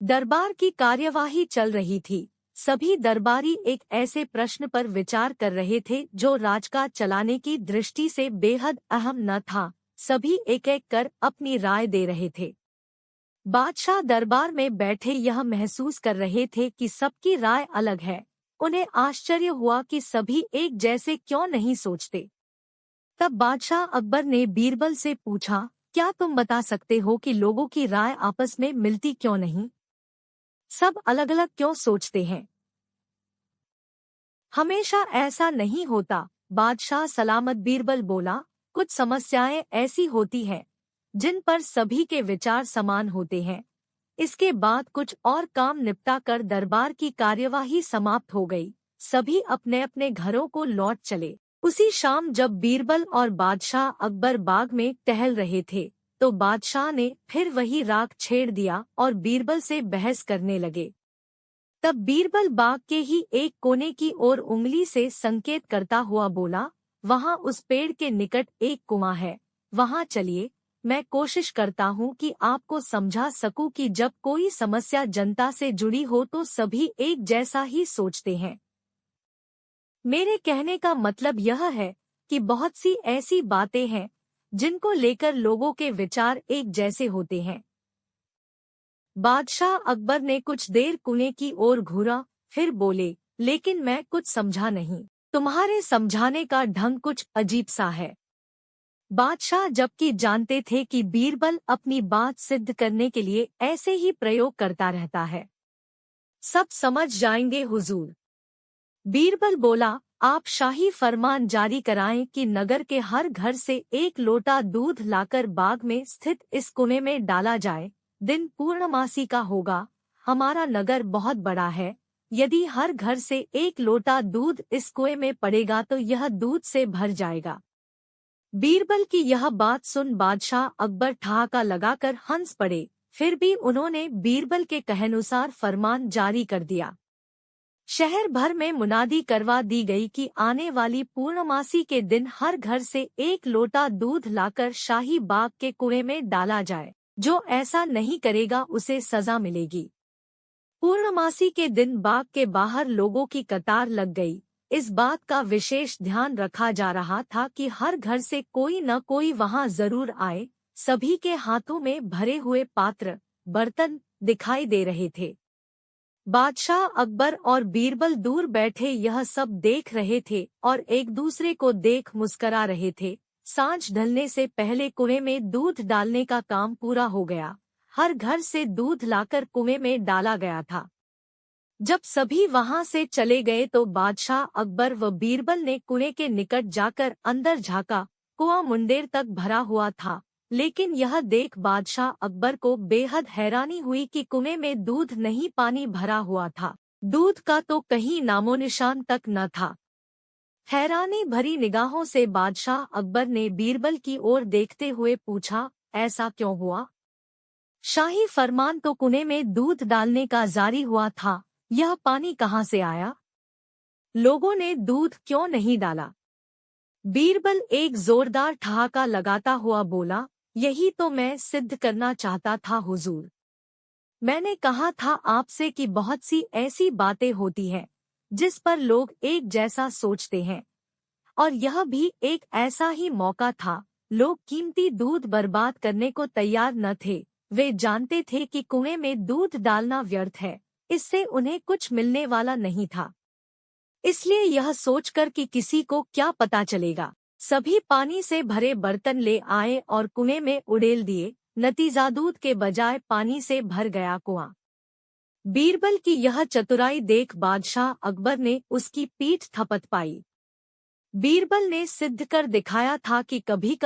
दरबार की कार्यवाही चल रही थी। सभी दरबारी एक ऐसे प्रश्न पर विचार कर रहे थे जो राजकाज चलाने की दृष्टि से बेहद अहम न था। सभी एक एक कर अपनी राय दे रहे थे। बादशाह दरबार में बैठे यह महसूस कर रहे थे कि सबकी राय अलग है। उन्हें आश्चर्य हुआ कि सभी एक जैसे क्यों नहीं सोचते। तब बादशाह अकबर ने बीरबल से पूछा, क्या तुम बता सकते हो कि लोगों की राय आपस में मिलती क्यों नहीं? सब अलग अलग क्यों सोचते हैं? हमेशा ऐसा नहीं होता, बादशाह सलामत बीरबल बोला। कुछ समस्याएं ऐसी होती हैं जिन पर सभी के विचार समान होते हैं। इसके बाद कुछ और काम निपटा कर दरबार की कार्यवाही समाप्त हो गई। सभी अपने अपने घरों को लौट चले। उसी शाम जब बीरबल और बादशाह अकबर बाग में टहल रहे थे तो बादशाह ने फिर वही राग छेड़ दिया और बीरबल से बहस करने लगे। तब बीरबल बाग के ही एक कोने की ओर उंगली से संकेत करता हुआ बोला, वहां उस पेड़ के निकट एक कुआं है, वहां चलिए। मैं कोशिश करता हूं कि आपको समझा सकूं कि जब कोई समस्या जनता से जुड़ी हो तो सभी एक जैसा ही सोचते हैं। मेरे कहने का मतलब यह है कि बहुत सी ऐसी बातें हैं जिनको लेकर लोगों के विचार एक जैसे होते हैं। बादशाह अकबर ने कुछ देर कुएं की ओर घूरा, फिर बोले, लेकिन मैं कुछ समझा नहीं। तुम्हारे समझाने का ढंग कुछ अजीब सा है। बादशाह जबकि जानते थे कि बीरबल अपनी बात सिद्ध करने के लिए ऐसे ही प्रयोग करता रहता है। सब समझ जाएंगे हुजूर। बीरबल बोला, आप शाही फरमान जारी कराएं कि नगर के हर घर से एक लोटा दूध लाकर बाग में स्थित इस कुएं में डाला जाए। दिन पूर्णमासी का होगा। हमारा नगर बहुत बड़ा है। यदि हर घर से एक लोटा दूध इस कुएं में पड़ेगा तो यह दूध से भर जाएगा। बीरबल की यह बात सुन बादशाह अकबर ठहाका लगाकर हंस पड़े। फिर भी उन्होंने बीरबल के कहानुसार फरमान जारी कर दिया। शहर भर में मुनादी करवा दी गई कि आने वाली पूर्णमासी के दिन हर घर से एक लोटा दूध लाकर शाही बाग के कुएं में डाला जाए। जो ऐसा नहीं करेगा उसे सजा मिलेगी। पूर्णमासी के दिन बाग के बाहर लोगों की कतार लग गई। इस बात का विशेष ध्यान रखा जा रहा था कि हर घर से कोई न कोई वहां जरूर आए। सभी के हाथों में भरे हुए पात्र, बर्तन दिखाई दे रहे थे। बादशाह अकबर और बीरबल दूर बैठे यह सब देख रहे थे और एक दूसरे को देख मुस्करा रहे थे। सांझ ढलने से पहले कुएं में दूध डालने का काम पूरा हो गया। हर घर से दूध लाकर कुएं में डाला गया था। जब सभी वहां से चले गए तो बादशाह अकबर व बीरबल ने कुएं के निकट जाकर अंदर झांका। कुआं मुंडेर तक भरा हुआ था, लेकिन यह देख बादशाह अकबर को बेहद हैरानी हुई कि कुएं में दूध नहीं, पानी भरा हुआ था। दूध का तो कहीं नामोनिशान तक न था। हैरानी भरी निगाहों से बादशाह अकबर ने बीरबल की ओर देखते हुए पूछा, ऐसा क्यों हुआ? शाही फरमान तो कुएं में दूध डालने का जारी हुआ था, यह पानी कहाँ से आया? लोगों ने दूध क्यों नहीं डाला? बीरबल एक जोरदार ठहाका लगाता हुआ बोला, यही तो मैं सिद्ध करना चाहता था हुजूर। मैंने कहा था आपसे कि बहुत सी ऐसी बातें होती हैं जिस पर लोग एक जैसा सोचते हैं, और यह भी एक ऐसा ही मौका था। लोग कीमती दूध बर्बाद करने को तैयार न थे। वे जानते थे कि कुएं में दूध डालना व्यर्थ है, इससे उन्हें कुछ मिलने वाला नहीं था। इसलिए यह सोचकर कि किसी को क्या पता चलेगा, सभी पानी से भरे बर्तन ले आए और कुएं में उड़ेल दिए। नतीजा दूध के बजाय पानी से भर गया कुआं। बीरबल की यह चतुराई देख बादशाह अकबर ने उसकी पीठ थपथ पाई। बीरबल ने सिद्ध कर दिखाया था कि कभी